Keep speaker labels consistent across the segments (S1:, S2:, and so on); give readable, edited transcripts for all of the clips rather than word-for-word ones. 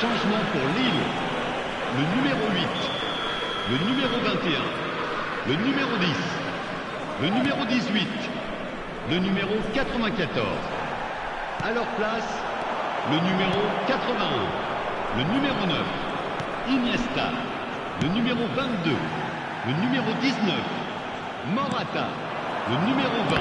S1: Changement pour Lille. Le numéro 8, le numéro 21, le numéro 10, le numéro 18, le numéro 94. À leur place, le numéro 81, le numéro 9, Iniesta, le numéro 22, le numéro 19, Morata, le numéro 20.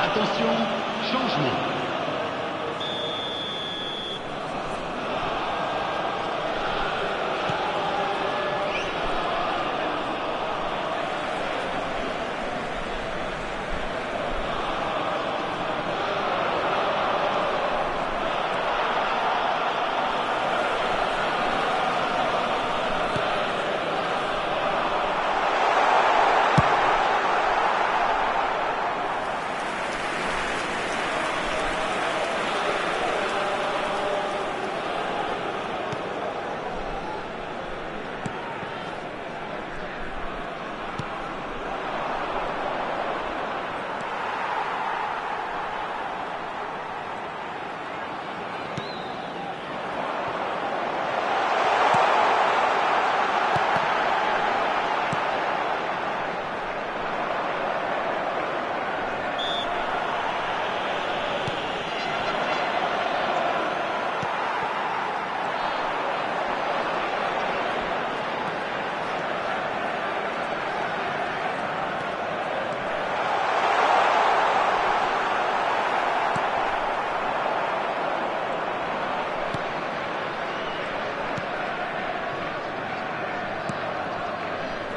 S1: Attention, changement.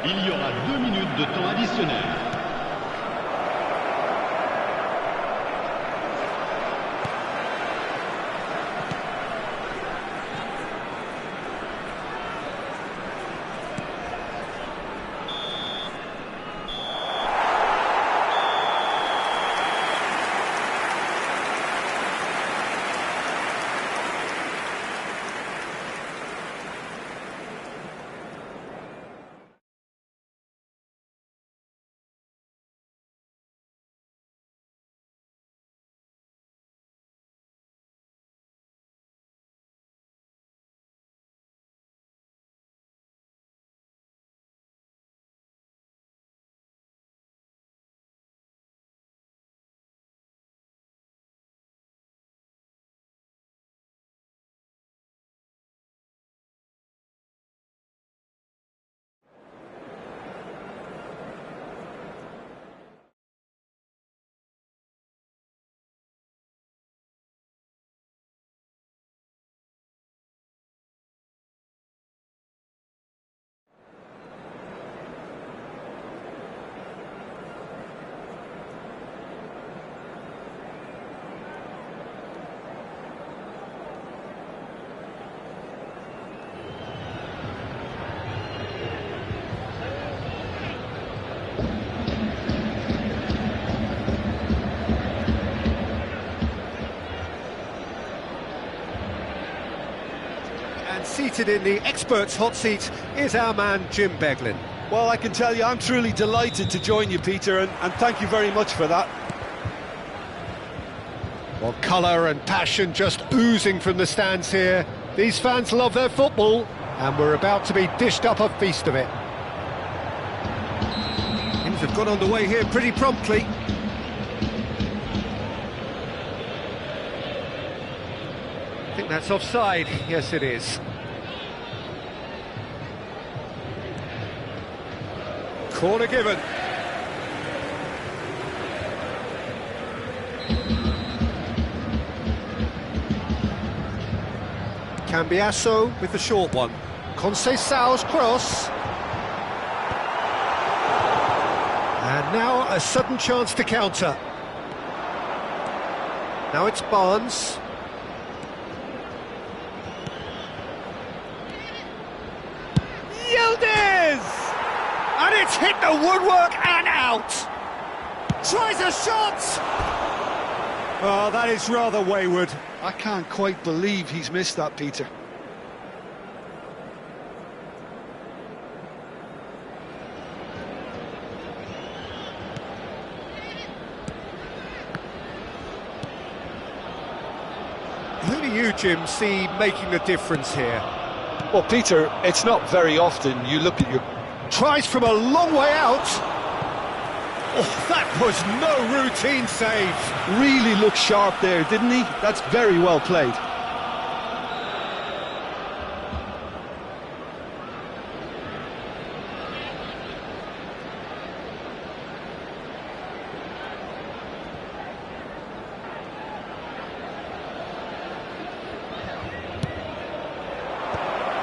S1: Il y aura 2 minutes de temps additionnel.
S2: Seated in the experts' hot seat is our man Jim Beglin.
S3: Well, I can tell you I'm truly delighted to join you, Peter, and thank you very much for that.
S2: Well, colour and passion just oozing from the stands here. These fans love their football, and we're about to be dished up a feast of it. Things have got underway here pretty promptly. I think that's offside. Yes, it is. Corner given. Cambiasso with the short one. Conceição's cross. And now a sudden chance to counter. Now it's Barnes. Yildiz! And it's hit the woodwork and out! Tries a shot! Oh, that is rather wayward.
S3: I can't quite believe he's missed that, Peter.
S2: Who do you, Jim, see making the difference here?
S3: Well, Peter, it's not very often you look at your...
S2: Tries from a long way out. Oh, that was no routine save.
S3: Really looked sharp there, didn't he? That's very well played.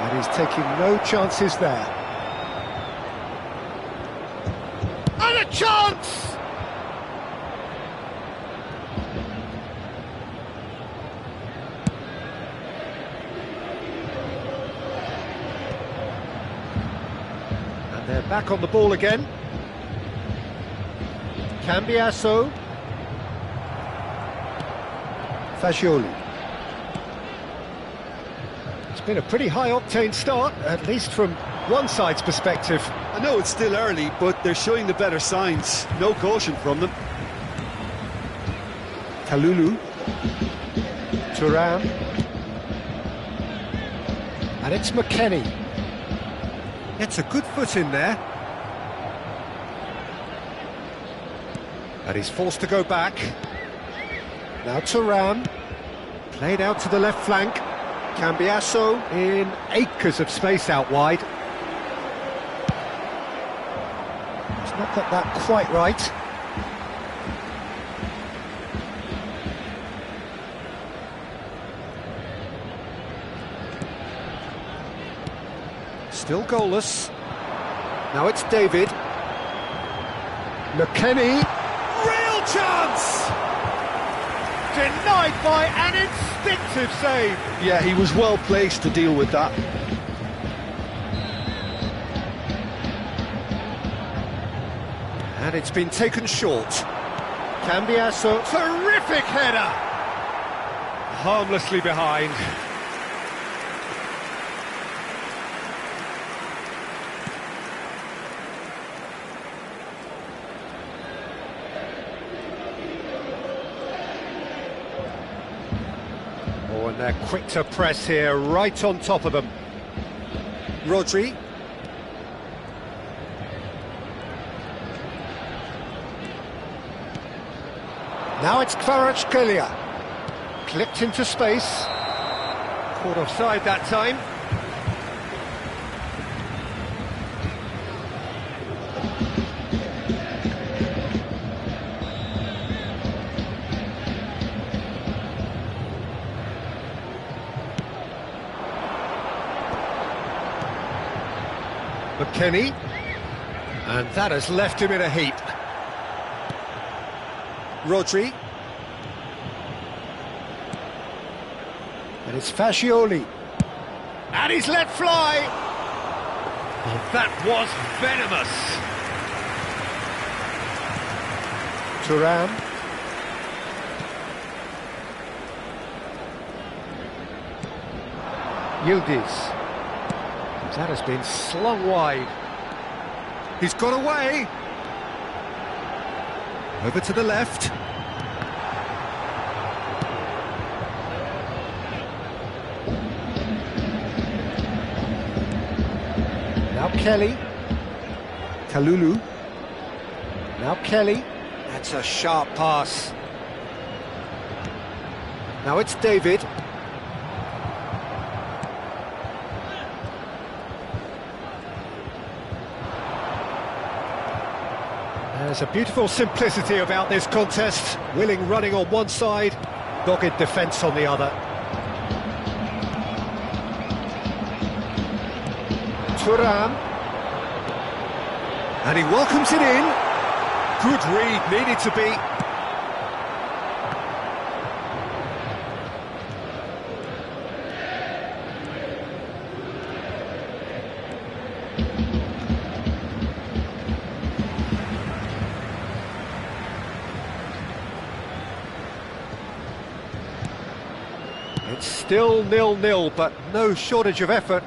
S2: And he's taking no chances there. And a chance! And they're back on the ball again. Cambiasso. Fagioli. It's been a pretty high-octane start, at least from one side's perspective.
S3: I know it's still early, but they're showing the better signs. No caution from them.
S2: Kalulu. Thuram. And it's McKennie. Gets a good foot in there. And he's forced to go back. Now Thuram. Played out to the left flank. Cambiasso in acres of space out wide. He's not got that quite right. Still goalless. Now it's David. McKennie. Real chance! Denied by an instinctive save.
S3: Yeah, he was well placed to deal with that.
S2: And it's been taken short. Cambiasso, terrific header! Harmlessly behind. Oh, and they're quick to press here, right on top of them. Rodri. Now it's Kvaratskhelia. Clipped into space. Caught offside that time. McKennie, and that has left him in a heap. Rodri, and it's Fagioli, and he's let fly. Oh, that was venomous. Thuram, Yildiz. That has been slung wide. He's got away. Over to the left. Now Kelly. Kalulu. Now Kelly. That's a sharp pass. Now it's David. There's a beautiful simplicity about this contest. Willing running on one side, dogged defence on the other. Thuram. And he welcomes it in. Good read, needed to be. It's still 0-0, but no shortage of effort.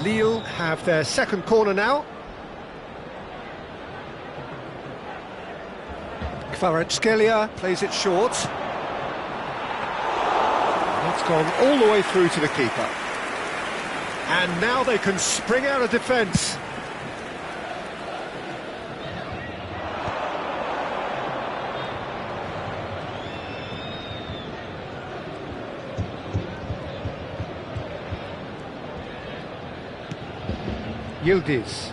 S2: Lille have their second corner now. Kvaratskhelia plays it short. It's gone all the way through to the keeper. And now they can spring out of defence. Yildiz.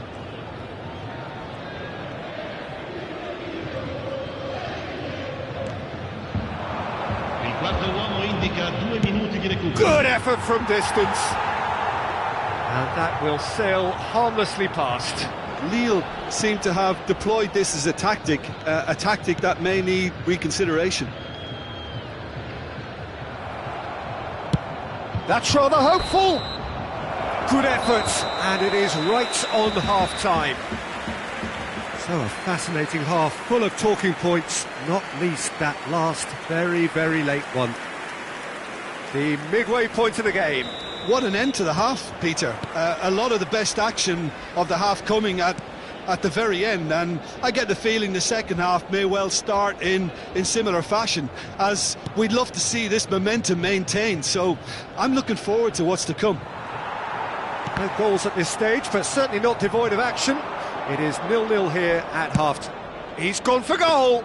S2: Good effort from distance. And that will sail harmlessly past.
S3: Lille seem to have deployed this as a tactic that may need reconsideration.
S2: That's rather hopeful. Good effort, and it is right on half-time. So a fascinating half, full of talking points, not least that last very, very late one. The midway point of the game.
S3: What an end to the half, Peter. A lot of the best action of the half coming at the very end, and I get the feeling the second half may well start in similar fashion, as we'd love to see this momentum maintained, so I'm looking forward to what's to come.
S2: No goals at this stage, but certainly not devoid of action. It is 0-0 here at half-time. He's gone for goal!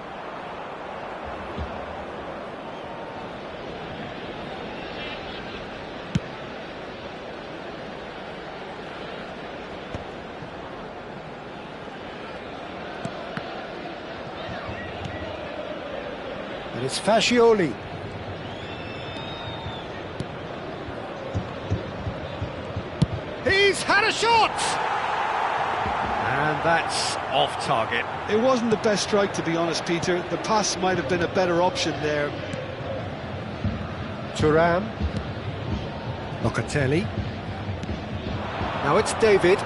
S2: And it's Fascioli. He's had a shot! And that's off target.
S3: It wasn't the best strike, to be honest, Peter. The pass might have been a better option there.
S2: Thuram. Locatelli. Now it's David.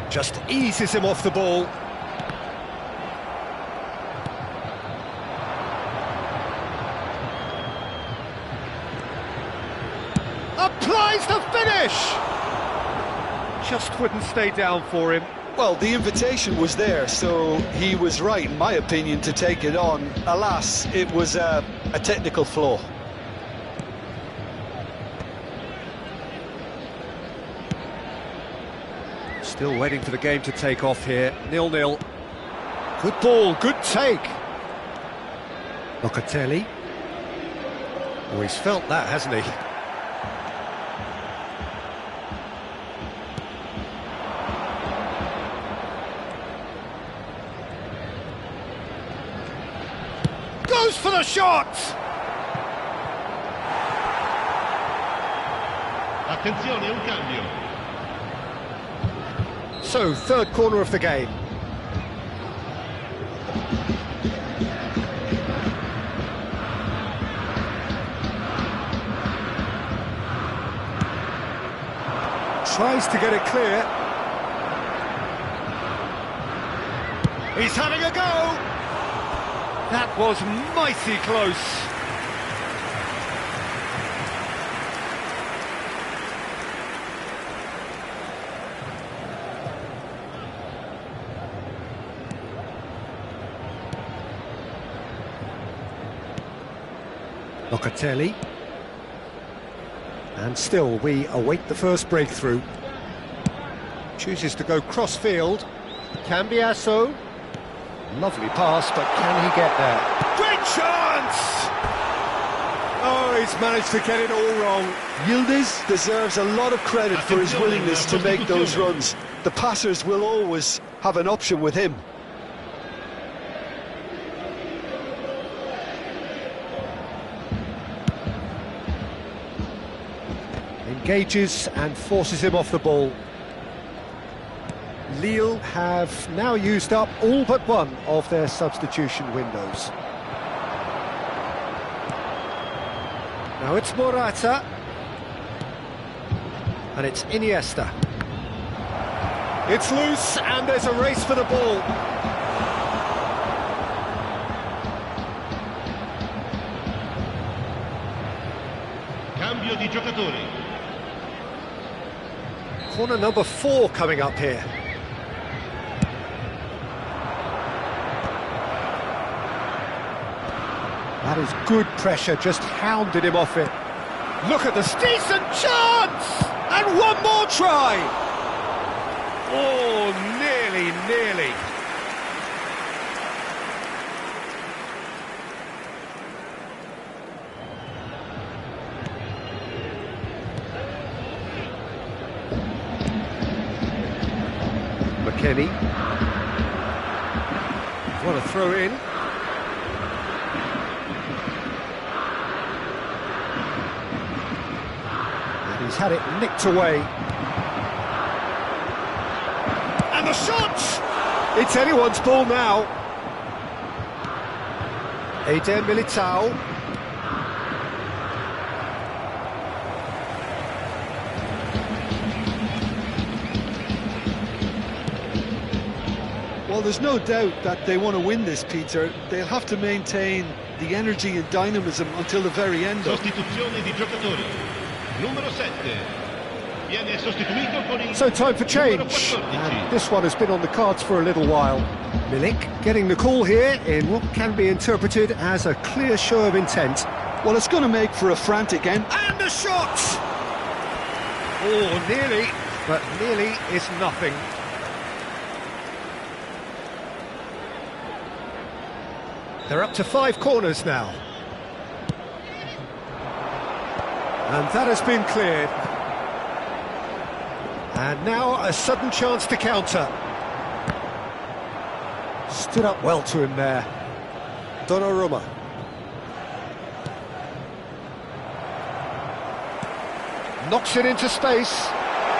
S2: Just eases him off the ball. Applies the finish! Just wouldn't stay down for him.
S3: Well, the invitation was there, so he was right, in my opinion, to take it on. Alas, it was a technical flaw.
S2: Still waiting for the game to take off here. 0-0. Good ball, good take. Locatelli. Oh, he's felt that, hasn't he? Goes for the shot!
S1: Attenzione, un cambio.
S2: So, third corner of the game. Tries to get it clear. He's having a go! That was mighty close. Locatelli. And still we await the first breakthrough. Chooses to go cross-field. Cambiasso. Lovely pass, but can he get there? Great chance! Oh, he's managed to get it all wrong.
S3: Yildiz deserves a lot of credit for his willingness to make those runs. The passers will always have an option with him.
S2: Engages and forces him off the ball. Lille have now used up all but one of their substitution windows. Now it's Morata. And it's Iniesta. It's loose and there's a race for the ball.
S1: Cambio di giocatori.
S2: Corner number 4 coming up here. That is good pressure, just hounded him off it. Look at this decent chance! And one more try! Oh, nearly. McKennie. What a throw in. And he's had it nicked away. And the shot! It's anyone's ball now. Eder Militao.
S3: Well, there's no doubt that they want to win this, Peter. They'll have to maintain the energy and dynamism until the very end.
S1: Sostituzione di giocatori. Numero 7. Viene sostituito con il
S2: So time for change.
S1: numero 14.
S2: And this one has been on the cards for a little while. Milik getting the call here in what can be interpreted as a clear show of intent.
S3: Well, it's going to make for a frantic end.
S2: And a shot! Oh, nearly, but nearly is nothing. They're up to 5 corners now. And that has been cleared. And now a sudden chance to counter. Stood up well to him there. Donnarumma. Knocks it into space.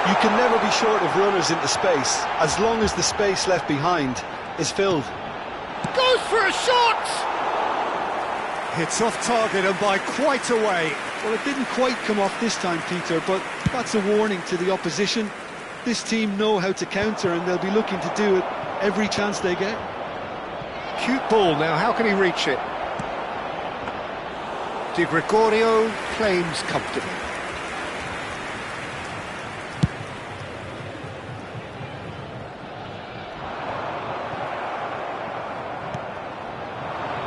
S3: You can never be short of runners into space, as long as the space left behind is filled.
S2: Goes for a shot! It's off target and by quite a way.
S3: Well, it didn't quite come off this time, Peter, but that's a warning to the opposition. This team know how to counter and they'll be looking to do it every chance they get.
S2: Cute ball now, how can he reach it? Di Gregorio claims comfortably.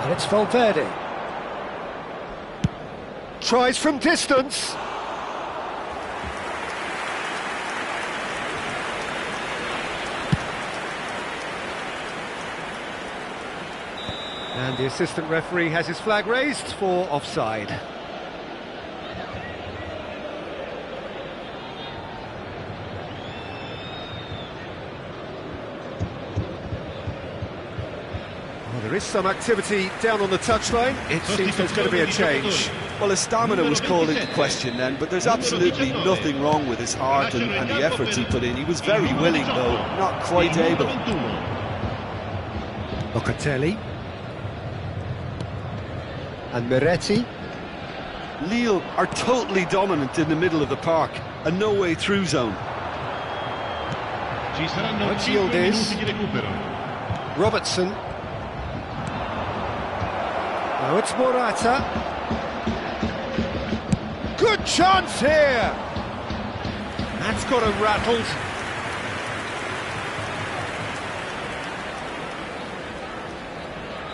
S2: And it's Valverde. Tries from distance. And the assistant referee has his flag raised for offside. Well, there is some activity down on the touchline. It seems there's going to be a change.
S3: Well, his stamina was called into question then, but there's absolutely nothing wrong with his heart and the efforts he put in. He was very willing, though, not quite able.
S2: Locatelli. And Miretti.
S3: Lille are totally dominant in the middle of the park, a no-way through zone.
S1: Ci saranno
S2: Let's
S1: 5
S2: yield this.
S1: minuti di recupero.
S2: Robertson. Now it's Morata. Good chance here! That's got him rattled.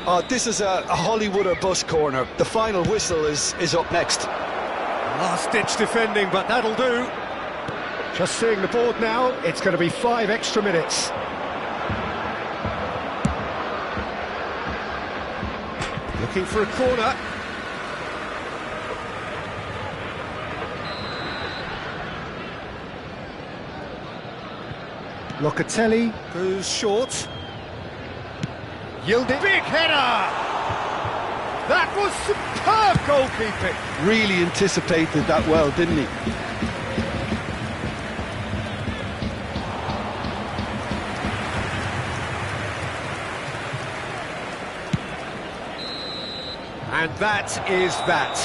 S3: Oh, this is a Hollywood or bust corner. The final whistle is up next.
S2: Last-ditch defending, but that'll do. Just seeing the board now, it's going to be 5 extra minutes. Looking for a corner. Locatelli goes short. Yielded. Big header! That was superb goalkeeping.
S3: Really anticipated that well, didn't he?
S2: And that is that.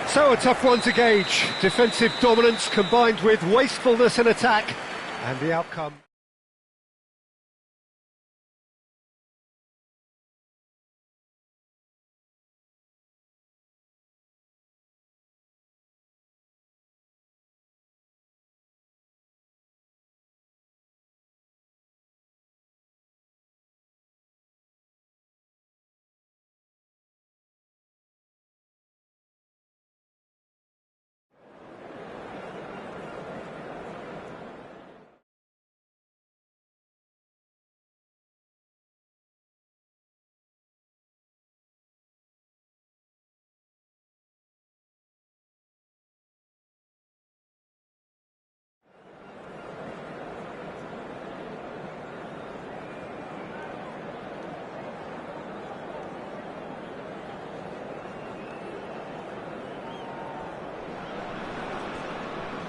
S2: So a tough one to gauge. Defensive dominance combined with wastefulness in attack. And the outcome...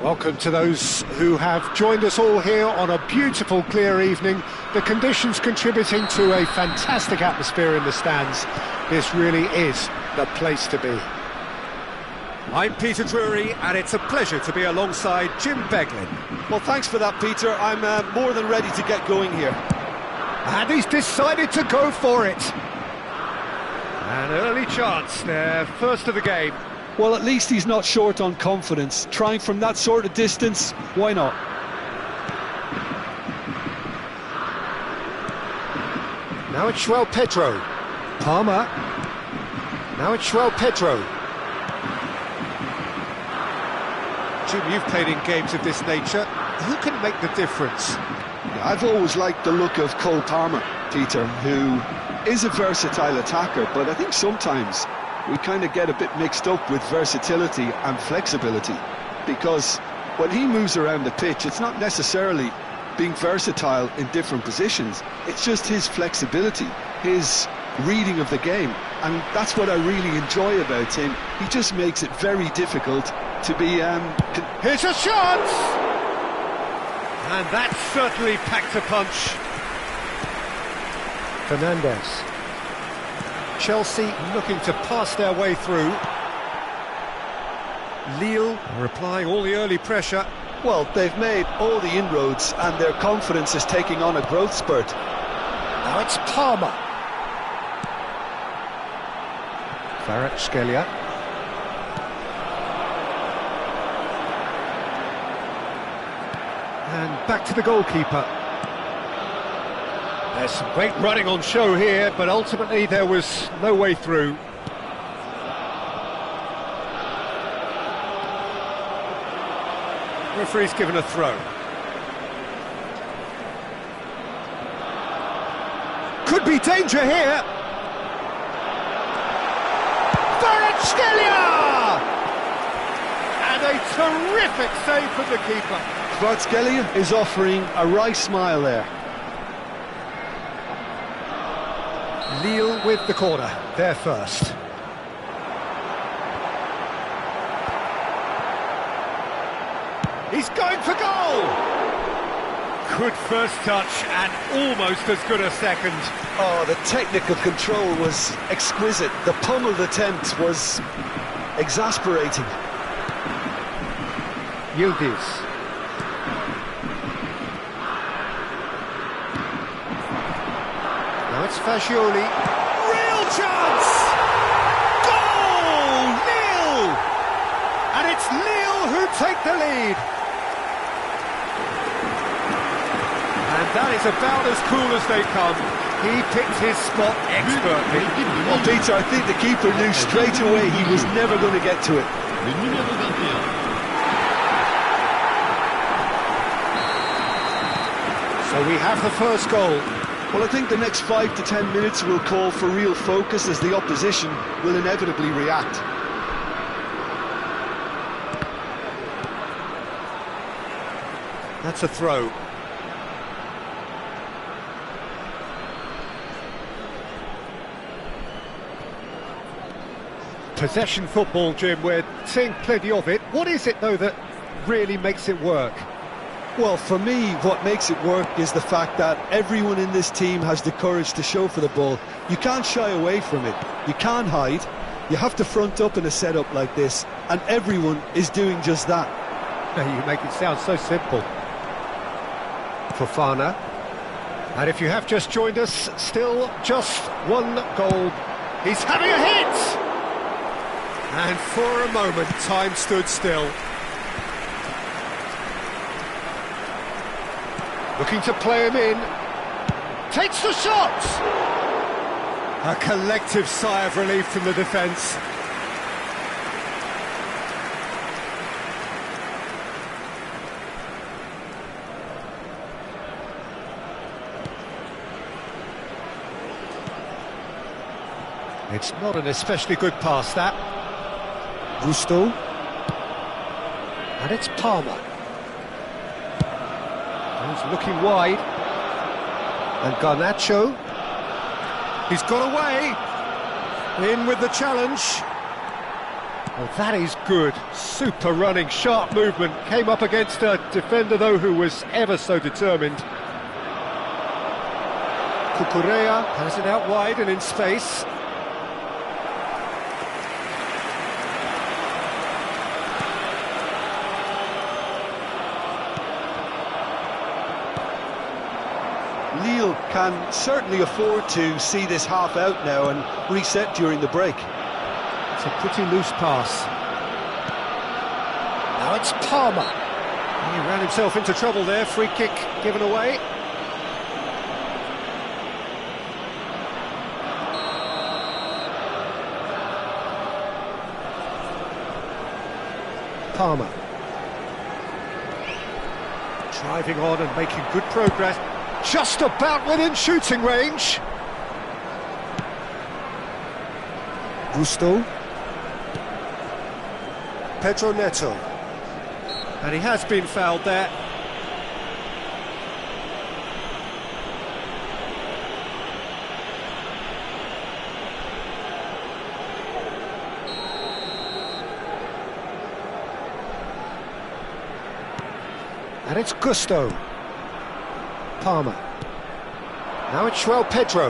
S2: Welcome to those who have joined us all here on a beautiful, clear evening. The conditions contributing to a fantastic atmosphere in the stands. This really is the place to be. I'm Peter Drury, and it's a pleasure to be alongside Jim Beglin.
S3: Well, thanks for that, Peter. I'm more than ready to get going here.
S2: And he's decided to go for it. An early chance there, first of the game.
S3: Well, at least he's not short on confidence. Trying from that sort of distance, why not?
S2: Now it's João Pedro. Palmer. Now it's João Pedro. Jim, you've played in games of this nature. Who can make the difference?
S3: I've always liked the look of Cole Palmer, Peter, who is a versatile attacker, but I think sometimes we kind of get a bit mixed up with versatility and flexibility, because when he moves around the pitch, it's not necessarily being versatile in different positions, it's just his flexibility, his reading of the game, and that's what I really enjoy about him. He just makes it very difficult to be...
S2: Here's a shot! And that certainly packed a punch. Fernandes. Chelsea looking to pass their way through. Lille are applying all the early pressure.
S3: Well, they've made all the inroads and their confidence is taking on a growth spurt.
S2: Now it's Palmer. Kvaratskhelia. And back to the goalkeeper. There's some great running on show here, but ultimately there was no way through. Referee's given a throw. Could be danger here. Kvaratskhelia! And a terrific save from the keeper.
S3: Kvaratskhelia is offering a wry smile there.
S2: Lille with the corner, they're first. He's going for goal! Good first touch and almost as good a second.
S3: Oh, the technical control was exquisite. The pummeled attempt was exasperating.
S2: Yildiz. Now it's Fagioli. Real chance! Goal! Lille! And it's Lille who take the lead. And that is about as cool as they come. He picked his spot expertly.
S3: Well, Peter, I think the keeper knew straight away he was never going to get to it.
S1: Le numéro 21.
S2: So we have the first goal.
S3: Well, I think the next 5 to 10 minutes will call for real focus as the opposition will inevitably react.
S2: That's a throw. Possession football, Jim, we're seeing plenty of it. What is it, though, that really makes it work?
S3: Well, for me, what makes it work is the fact that everyone in this team has the courage to show for the ball. You can't shy away from it. You can't hide. You have to front up in a setup like this, and everyone is doing just that.
S2: You make it sound so simple. Fofana. And if you have just joined us, still just one goal. He's having a hit! And for a moment, time stood still. Looking to play him in. Takes the shot! A collective sigh of relief from the defence. It's not an especially good pass, that. Gusto. And it's Palmer. He's looking wide. And Garnacho. He's got away. In with the challenge. Oh, that is good. Super running, sharp movement. Came up against a defender, though, who was ever so determined. Cucurella has it out wide and in space.
S3: Lille can certainly afford to see this half out now and reset during the break.
S2: It's a pretty loose pass. Now it's Palmer. He ran himself into trouble there. Free kick given away. Palmer. Driving on and making good progress. Just about within shooting range. Gusto. Pedro Neto. And he has been fouled there. And it's Gusto. Palmer. Now it's João Pedro.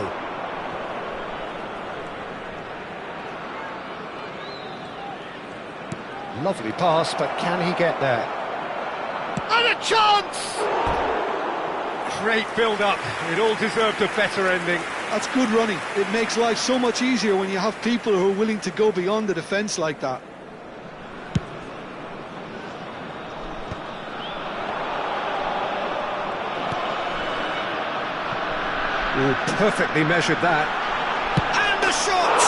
S2: Lovely pass, but can he get there? And a chance! Great build-up. It all deserved a better ending.
S3: That's good running. It makes life so much easier when you have people who are willing to go beyond the defence like that.
S2: Oh, perfectly measured that. And the shot!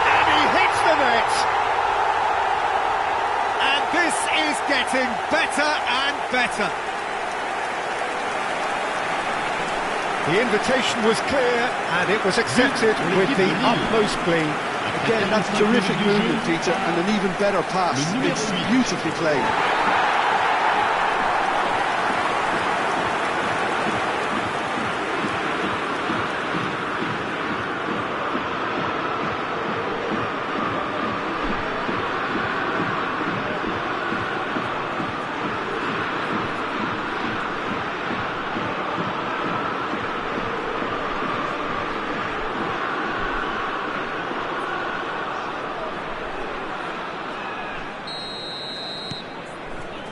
S2: And he hits the net! And this is getting better and better. The invitation was clear and it was accepted with the utmost glee.
S3: Again, that's terrific movement, Peter, and an even better pass. It's beautifully played.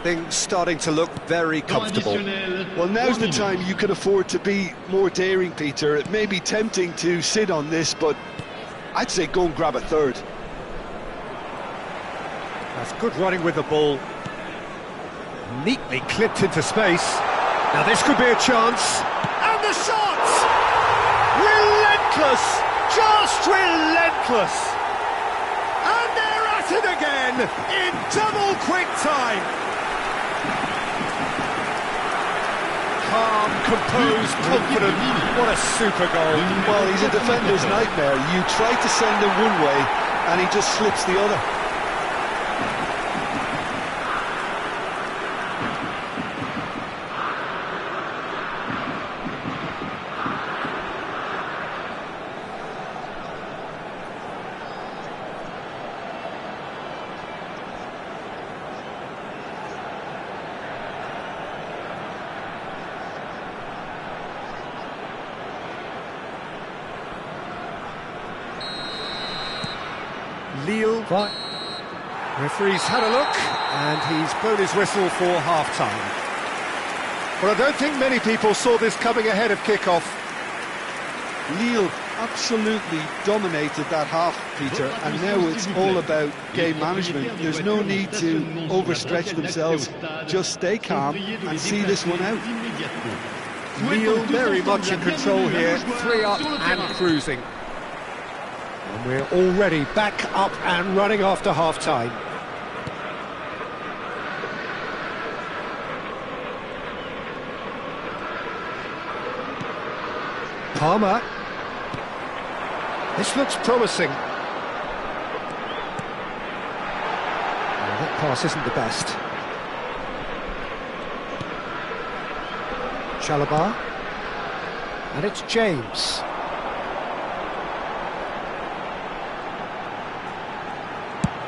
S2: Things starting to look very comfortable.
S3: Well, now's the time you can afford to be more daring, Peter. It may be tempting to sit on this, but I'd say go and grab a third.
S2: That's good running with the ball. Neatly clipped into space. Now this could be a chance. And the shot! Relentless! Just relentless! And they're at it again in double quick time. Calm, composed, confident. What a super goal.
S3: Well, he's a defender's nightmare. You try to send him one way and he just slips the other.
S2: Lille. Right. Referee's had a look, and he's blown his whistle for half-time. But I don't think many people saw this coming ahead of kick-off.
S3: Lille absolutely dominated that half, Peter, and now it's all about game management. There's no need to overstretch themselves. Just stay calm and see this one out.
S2: Lille very much in control here, 3 up and cruising. And we're already back up and running after half-time. Palmer. This looks promising. Oh, that pass isn't the best. Chalobah. And it's James.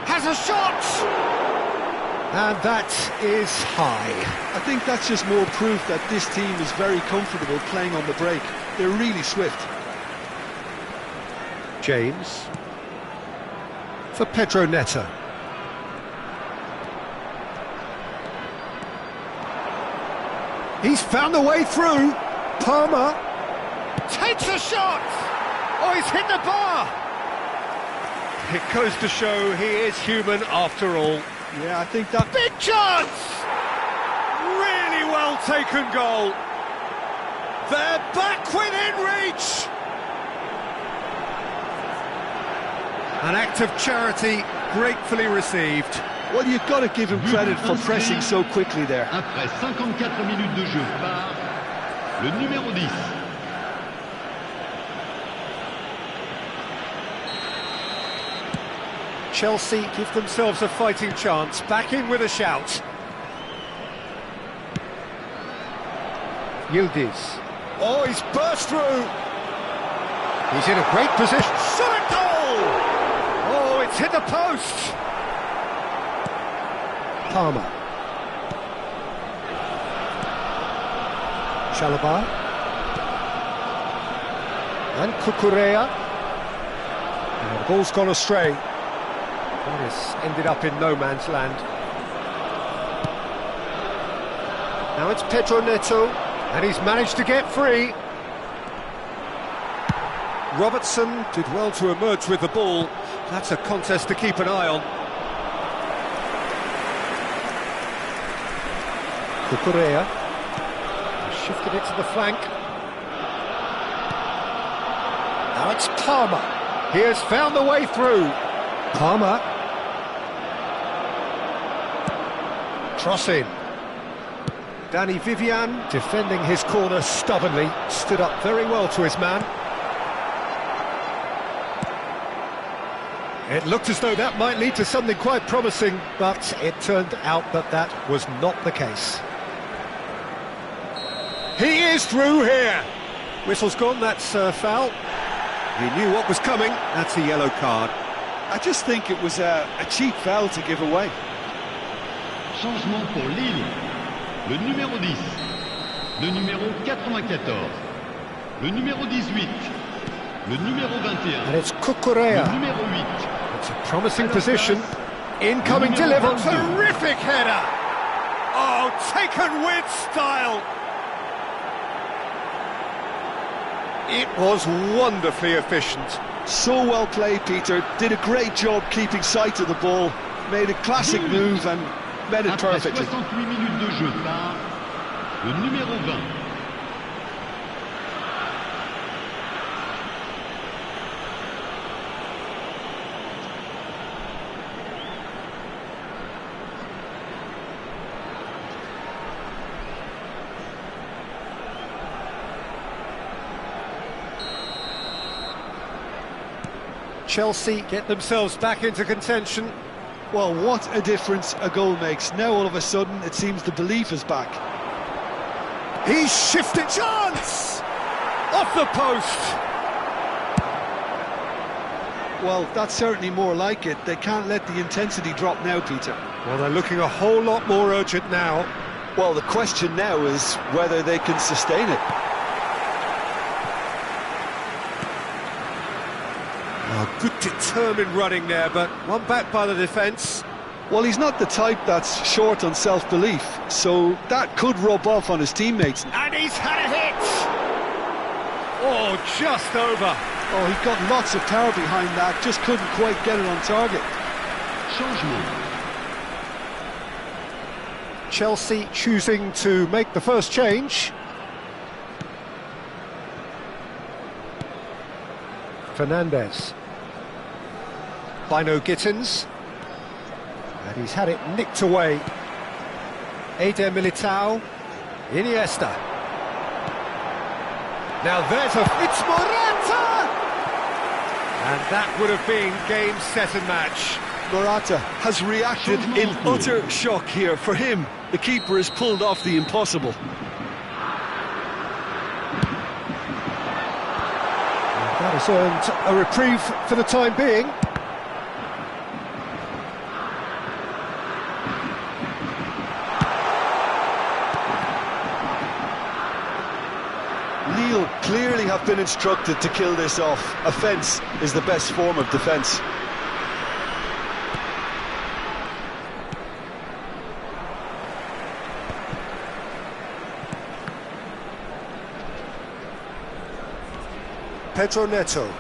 S2: Has a shot! And that is high.
S3: I think that's just more proof that this team is very comfortable playing on the break. They're really swift.
S2: James. For Pedro Neto. He's found the way through. Palmer takes a shot! Oh, he's hit the bar! It goes to show he is human after all.
S3: Yeah, I think that...
S2: Big chance! Really well taken goal. They're back within reach! An act of charity gratefully received.
S3: Well, you've got to give him credit for pressing so quickly there.
S1: Après 54 minutes de jeu par le numéro 10.
S2: Chelsea give themselves a fighting chance, back in with a shout. Yildiz. Oh, he's burst through. He's in a great position. Shot at goal! Oh, it's hit the post. Palmer. Chalobah. And Cucurella. And the ball's gone astray. This ended up in no man's land. Now it's Pedro Neto, and he's managed to get free. Robertson did well to emerge with the ball. That's a contest to keep an eye on. Cucurella shifted it to the flank. Now it's Palmer. He has found the way through. Palmer. Cross in. Danny Vivian defending his corner stubbornly, stood up very well to his man. It looked as though that might lead to something quite promising, but it turned out that that was not the case. He is through here. Whistle's gone, that's foul. He knew what was coming, that's a yellow card.
S3: I just think it was a cheap foul to give away.
S1: Changement pour Lille. Le numéro 10. Le numéro 94. Le numéro 18. Le numéro 21.
S2: And it's Cucurella.
S1: Le numéro 8.
S2: It's a promising position. Incoming delivery. Terrific header. Oh, taken with style. It was wonderfully efficient.
S3: So well played, Peter. Did a great job keeping sight of the ball. Made a classic move and met it perfectly.
S1: Après 68 minutes de jeu par le numéro 20.
S2: Chelsea get themselves back into contention.
S3: Well, what a difference a goal makes. Now all of a sudden it seems the belief is back.
S2: He's shifted, chance! Off the post!
S3: Well, that's certainly more like it. They can't let the intensity drop now, Peter.
S2: Well, they're looking a whole lot more urgent now.
S3: Well, the question now is whether they can sustain it.
S2: Oh, good determined running there, but one back by the defence.
S3: Well, he's not the type that's short on self-belief, so that could rub off on his teammates.
S2: And he's had a hit! Oh, just over.
S3: Oh, he got lots of power behind that, just couldn't quite get it on target.
S1: Changement.
S2: Chelsea choosing to make the first change. Fernandes. Bino Gittins. And he's had it nicked away. Eder Militao. Iniesta. Now there's it's Morata! And that would have been game, set and match.
S3: Morata has reacted in utter shock here. For him, the keeper has pulled off the impossible.
S2: That has earned a reprieve for the time being.
S3: Lille clearly have been instructed to kill this off. Offence is the best form of defence.
S2: Pedro Neto.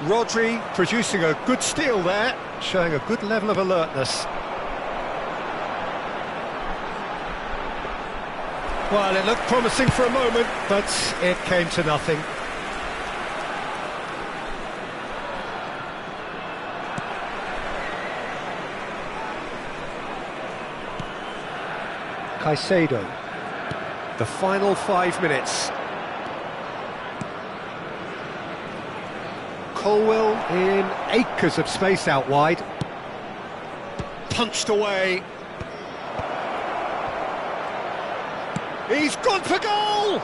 S2: Rodri producing a good steal there, showing a good level of alertness. Well, it looked promising for a moment, but it came to nothing. Caicedo. The final 5 minutes. Colwell in acres of space out wide. Punched away. He's gone for goal!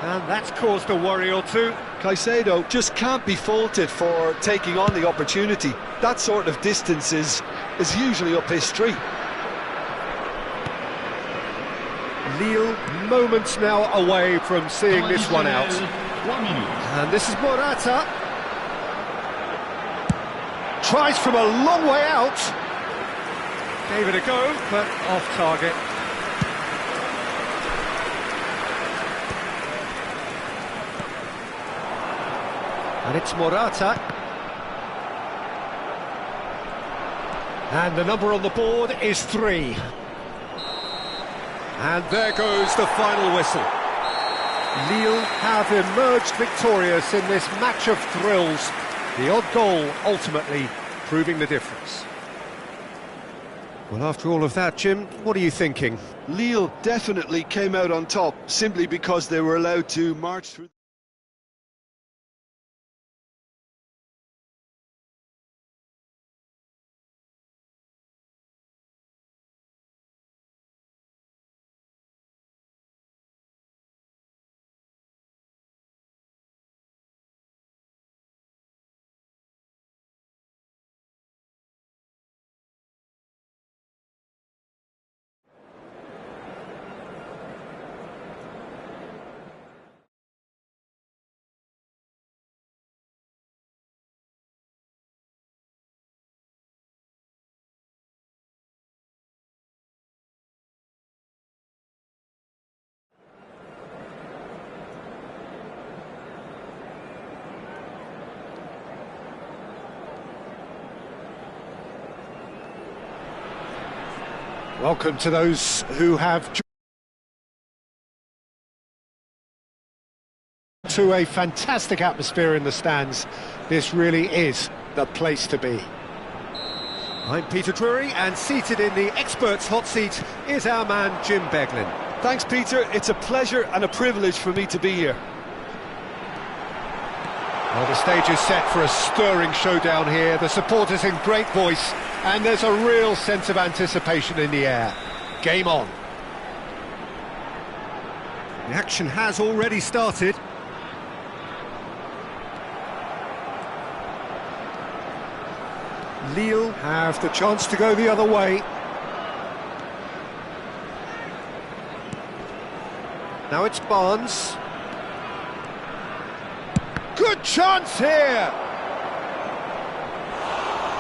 S2: And that's caused a worry or two.
S3: Caicedo just can't be faulted for taking on the opportunity. That sort of distance is usually up his street.
S2: Lille moments now away from seeing this one out.
S1: 1 minute.
S2: And this is Morata. Tries from a long way out. Gave it a go, but off target. And it's Morata. And the number on the board is 3. And there goes the final whistle. Lille have emerged victorious in this match of thrills. The odd goal ultimately proving the difference. Well, after all of that, Jim, what are you thinking?
S3: Lille definitely came out on top simply because they were allowed to march through.
S2: Welcome to those who have to a fantastic atmosphere in the stands. This really is the place to be. I'm Peter Drury, and seated in the experts' hot seat is our man Jim Beglin.
S3: Thanks, Peter. It's a pleasure and a privilege for me to be here.
S2: Well, the stage is set for a stirring showdown here. The supporters in great voice, and there's a real sense of anticipation in the air. Game on. The action has already started. Lille have the chance to go the other way. Now it's Barnes. Good chance here!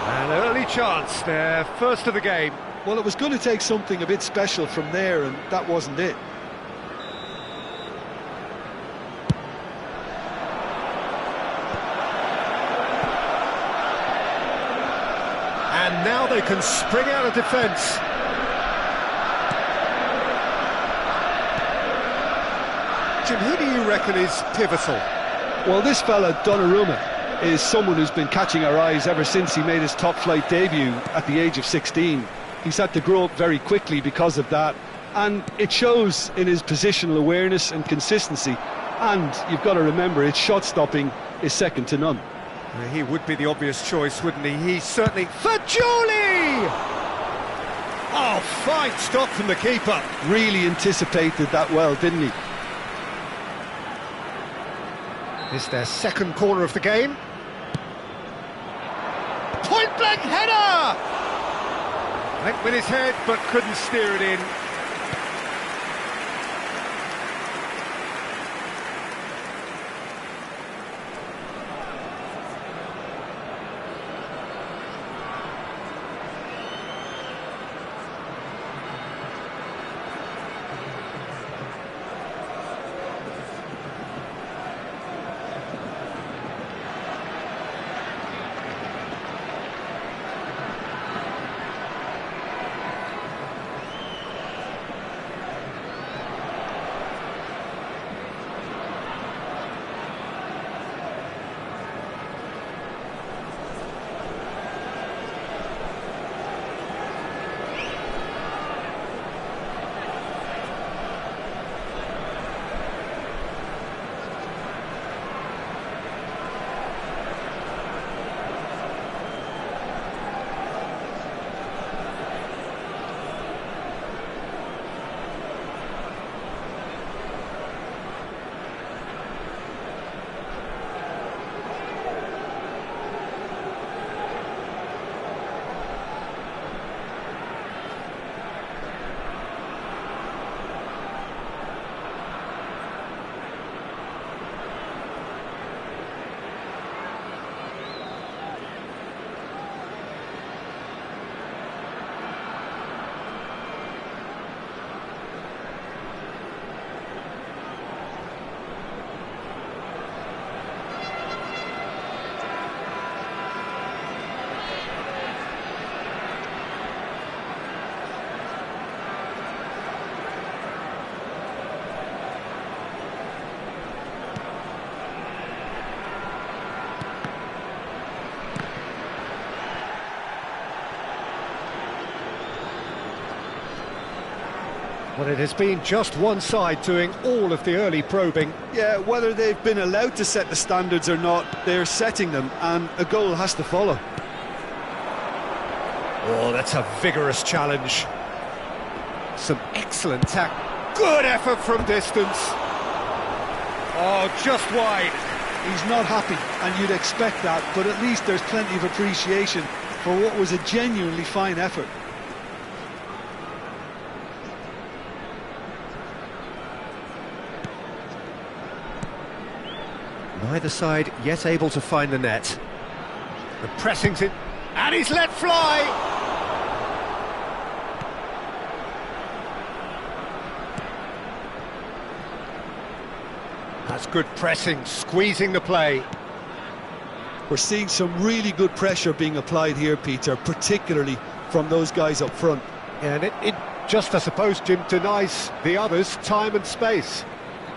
S2: An early chance there, first of the game.
S3: Well, it was going to take something a bit special from there, and that wasn't it.
S2: And now they can spring out of defence. Jim, who do you reckon is pivotal?
S3: Well, this fella, Donnarumma, is someone who's been catching our eyes ever since he made his top-flight debut at the age of 16. He's had to grow up very quickly because of that, and it shows in his positional awareness and consistency. And you've got to remember, his shot-stopping is second to none.
S2: He would be the obvious choice, wouldn't he? He's certainly... Fagioli! Oh, fine stop from the keeper.
S3: Really anticipated that well, didn't he?
S2: It's their second corner of the game. Point-blank header! Went with his head, but couldn't steer it in. Well, it has been just one side doing all of the early probing.
S3: Yeah, whether they've been allowed to set the standards or not, they're setting them, and a goal has to follow.
S2: Oh, that's a vigorous challenge. Some excellent tackle. Good effort from distance. Oh, just wide.
S3: He's not happy, and you'd expect that, but at least there's plenty of appreciation for what was a genuinely fine effort.
S2: Neither side yet able to find the net. The pressing's in, and he's let fly! That's good pressing, squeezing the play.
S3: We're seeing some really good pressure being applied here, Peter, particularly from those guys up front.
S2: Yeah, and it just, I suppose, Jim, denies the others time and space.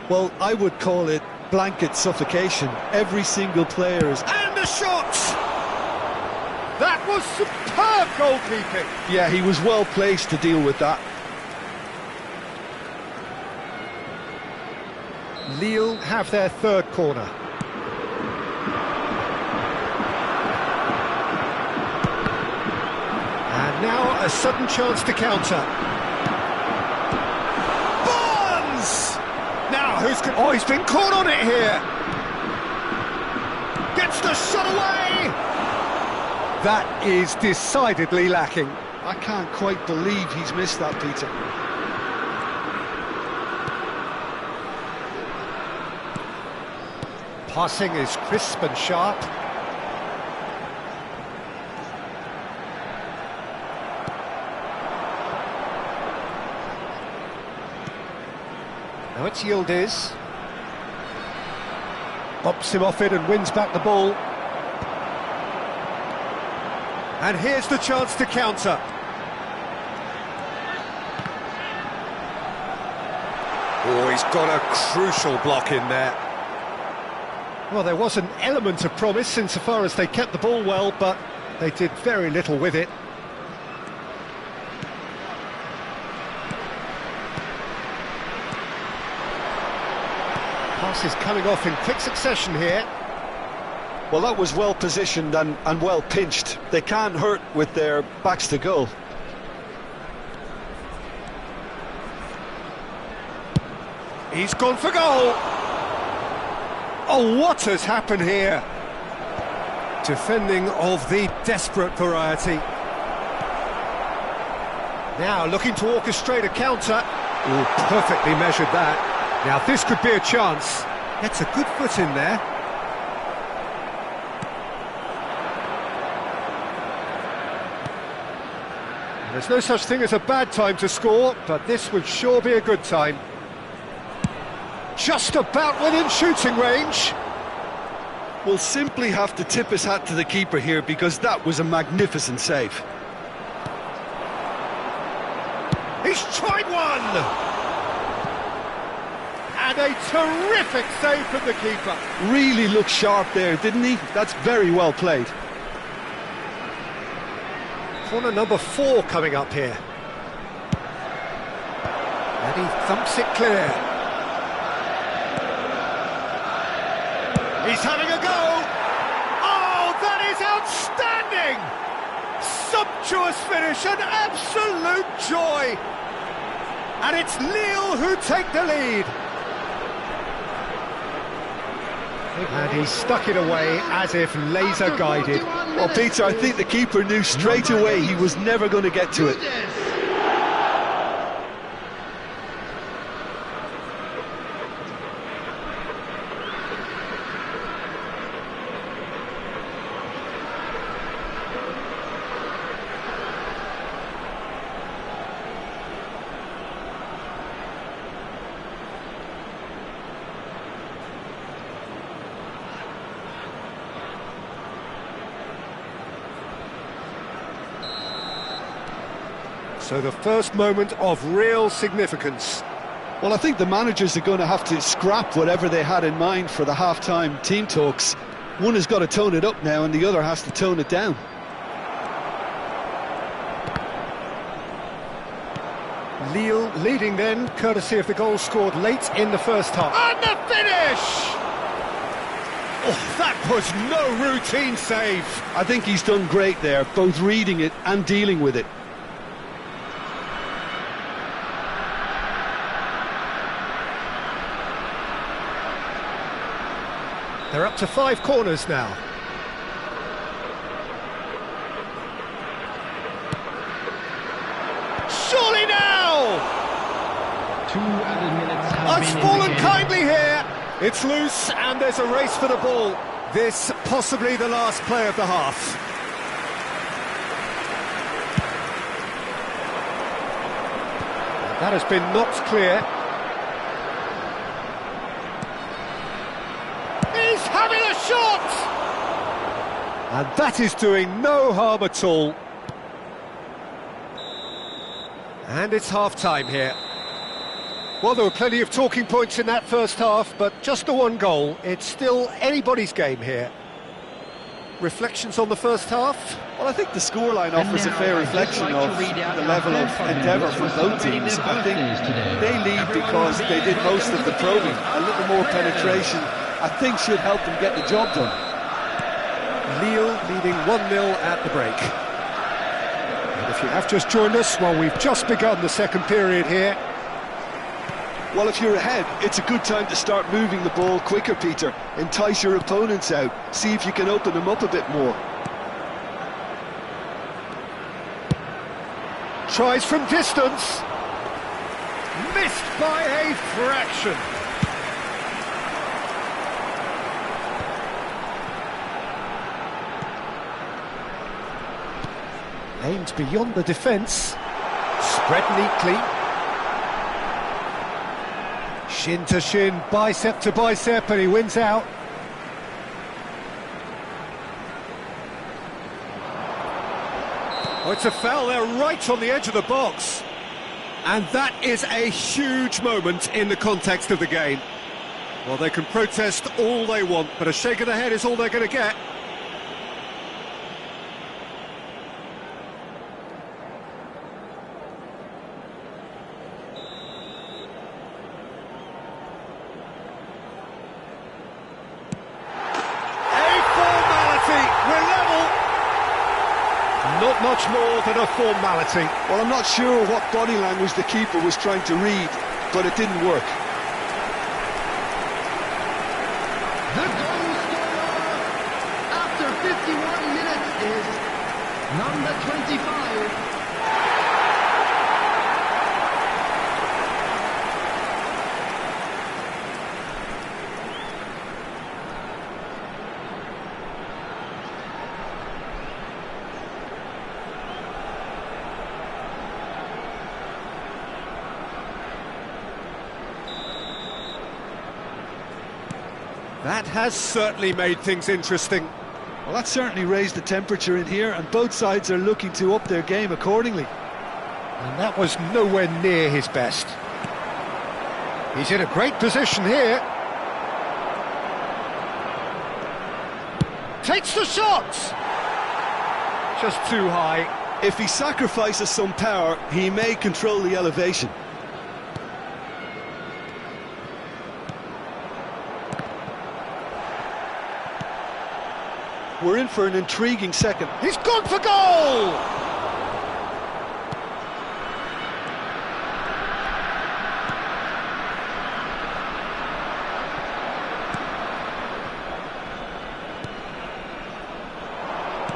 S3: Well, I would call it blanket suffocation. Every single player is...
S2: And the shots! That was superb goalkeeping!
S3: Yeah, he was well placed to deal with that.
S2: Lille have their third corner. A sudden chance to counter. Barnes! Now, who's going... Oh, he's been caught on it here. Gets the shot away! That is decidedly lacking.
S3: I can't quite believe he's missed that, Peter.
S2: Passing is crisp and sharp. Now it's Yildiz. Bumps him off it and wins back the ball. And here's the chance to counter. Oh, he's got a crucial block in there. Well, there was an element of promise insofar as they kept the ball well, but they did very little with it. Pass is coming off in quick succession here.
S3: Well, that was well positioned and well pinched. They can't hurt with their backs to goal.
S2: He's gone for goal. Oh, what has happened here? Defending of the desperate variety. Now looking to orchestrate a counter. Oh, perfectly measured that. Now this could be a chance. Gets a good foot in there. There's no such thing as a bad time to score, but this would sure be a good time. Just about within shooting range.
S3: We'll simply have to tip his hat to the keeper here, because that was a magnificent save.
S2: He's tried one! And a terrific save from the keeper.
S3: Really looked sharp there, didn't he? That's very well played.
S2: Corner number 4 coming up here. And he thumps it clear. He's having a go! Oh, that is outstanding! Sumptuous finish, an absolute joy! And it's Lille who take the lead. And he stuck it away as if laser guided.
S3: Well, Peter, I think the keeper knew straight away he was never going to get to it.
S2: So the first moment of real significance.
S3: Well, I think the managers are going to have to scrap whatever they had in mind for the half-time team talks. One has got to tone it up now and the other has to tone it down.
S2: Lille leading then, courtesy of the goal scored late in the first half. And the finish! Oh, that was no routine save.
S3: I think he's done great there, both reading it and dealing with it.
S2: They're up to 5 corners now. Surely now!
S4: 2 added minutes have
S2: It's
S4: been
S2: fallen
S4: indicated.
S2: kindly here. It's loose and there's a race for the ball. This possibly the last play of the half. That has been knocked clear. He's having a shot! And that is doing no harm at all. And it's half-time here. Well, there were plenty of talking points in that first half, but just the one goal. It's still anybody's game here. Reflections on the first half?
S3: Well, I think the scoreline offers a fair reflection of the level of endeavour from both teams. I think they lead because they did most of the probing. A little more penetration, I think, should help them get the job done.
S2: Lille leading 1-0 at the break. And a If you have just joined us, well, we've just begun the second period here.
S3: Well, if you're ahead, it's a good time to start moving the ball quicker, Peter. Entice your opponents out. See if you can open them up a bit more.
S2: Tries from distance. Missed by a fraction. Aimed beyond the defence. Spread neatly. Shin to shin, bicep to bicep, and he wins out. Oh, it's a foul there right on the edge of the box. And that is a huge moment in the context of the game. Well, they can protest all they want, but a shake of the head is all they're going to get. Not much more than a formality.
S3: Well, I'm not sure what body language the keeper was trying to read, but it didn't work.
S4: The goal scorer after 51 minutes is number 25.
S2: That has certainly made things interesting.
S3: Well, that certainly raised the temperature in here, and both sides are looking to up their game accordingly.
S2: And that was nowhere near his best. He's in a great position here. Takes the shot! Just too high.
S3: If he sacrifices some power, he may control the elevation. We're in for an intriguing second.
S2: He's gone for goal!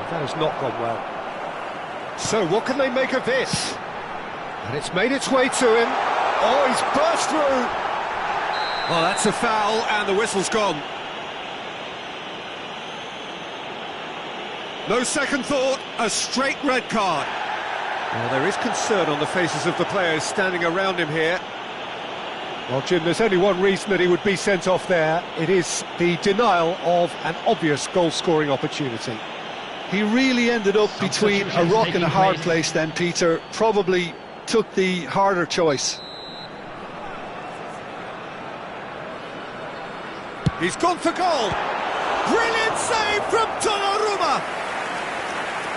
S2: That has not gone well. So what can they make of this? And it's made its way to him. Oh, he's burst through! Well, that's a foul, and the whistle's gone. No second thought, a straight red card. Well, there is concern on the faces of the players standing around him here. Well, Jim, there's only one reason that he would be sent off there. It is the denial of an obvious goal-scoring opportunity.
S3: He really ended up between a rock and a hard place then, Peter. Probably took the harder choice.
S2: He's gone for goal. Brilliant save from Donnarumma.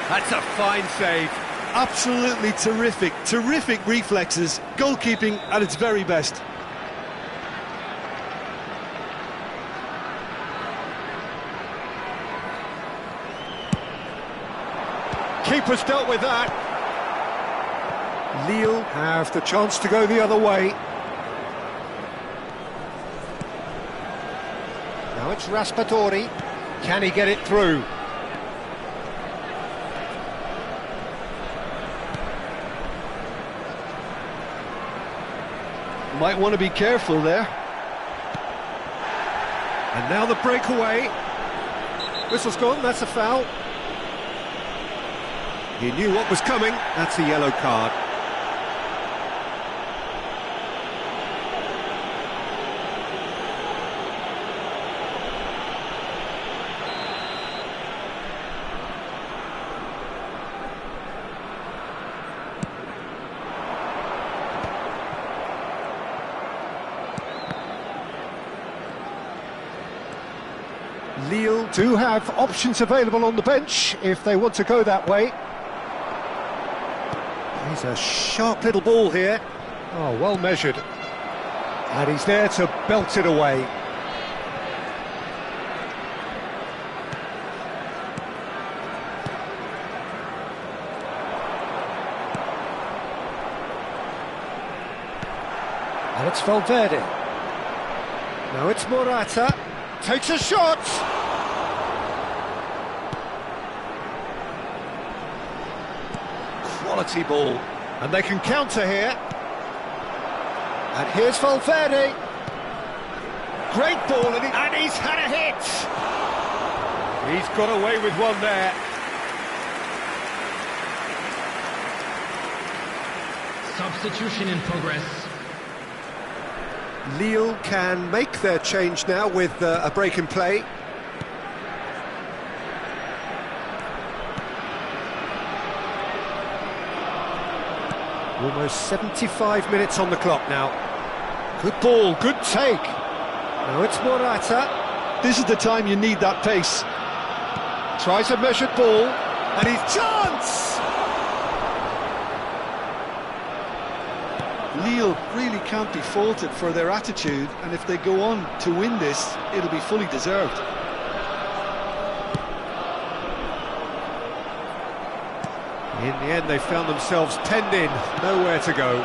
S2: That's a fine save.
S3: Absolutely terrific, terrific reflexes. Goalkeeping at its very best.
S2: Keeper's dealt with that. Lille have the chance to go the other way. Now it's Raspadori. Can he get it through?
S3: Might want to be careful there.
S2: And now the breakaway. Whistle's gone, that's a foul. He knew what was coming, that's a yellow card. Lille do have options available on the bench if they want to go that way. He's a sharp little ball here. Oh, well measured. And he's there to belt it away. And it's Valverde. Now it's Morata. Takes a shot! Quality ball. And they can counter here. And here's Valverde. Great ball, and he's had a hit! He's got away with one there.
S4: Substitution in progress.
S2: Lille can make their change now with a break in play. Almost 75 minutes on the clock now. Good ball, good take. Now it's Morata.
S3: This is the time you need that pace.
S2: Tries a measured ball, and his chance!
S3: Lille really can't be faulted for their attitude, and if they go on to win this, it'll be fully deserved.
S2: In the end, they found themselves penned in, nowhere to go.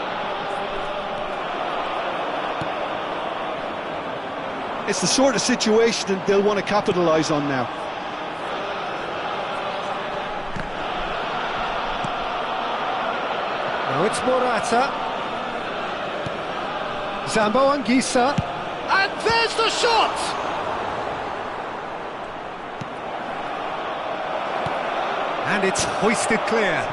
S3: It's the sort of situation that they'll want to capitalise on now.
S2: Now it's Morata. Zambo Anguissa. And there's the shot! And it's hoisted clear.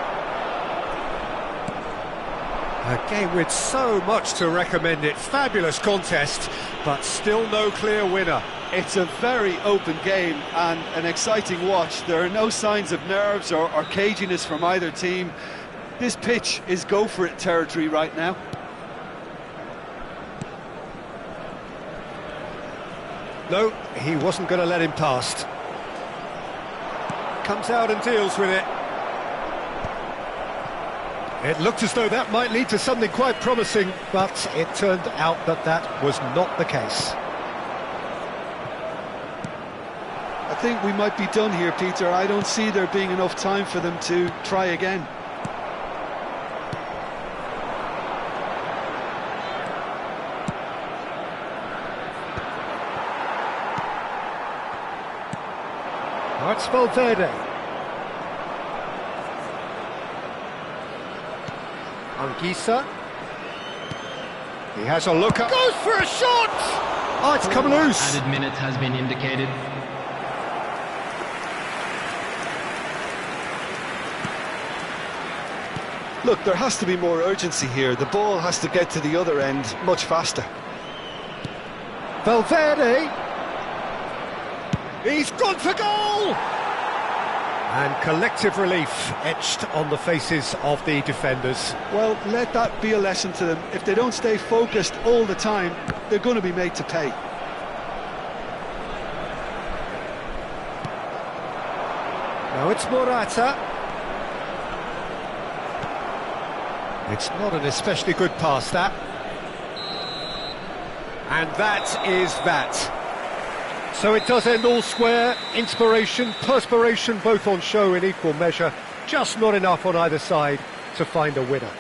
S2: A game with so much to recommend it. Fabulous contest, but still no clear winner.
S3: It's a very open game and an exciting watch. There are no signs of nerves or caginess from either team. This pitch is go-for-it territory right now.
S2: No, he wasn't going to let him past. Comes out and deals with it. It looked as though that might lead to something quite promising, but it turned out that that was not the case.
S3: I think we might be done here, Peter. I don't see there being enough time for them to try again.
S2: Now it's Valverde. Anguissa. He has a look up. Goes for a shot! Oh, it's come loose.
S4: Added minute has been indicated.
S3: Look, there has to be more urgency here. The ball has to get to the other end much faster.
S2: Valverde. He's gone for goal! And collective relief etched on the faces of the defenders.
S3: Well, let that be a lesson to them. If they don't stay focused all the time, they're going to be made to pay.
S2: Now it's Morata. It's not an especially good pass, that. And that is that. So it does end all square. Inspiration, perspiration, both on show in equal measure. Just not enough on either side to find a winner.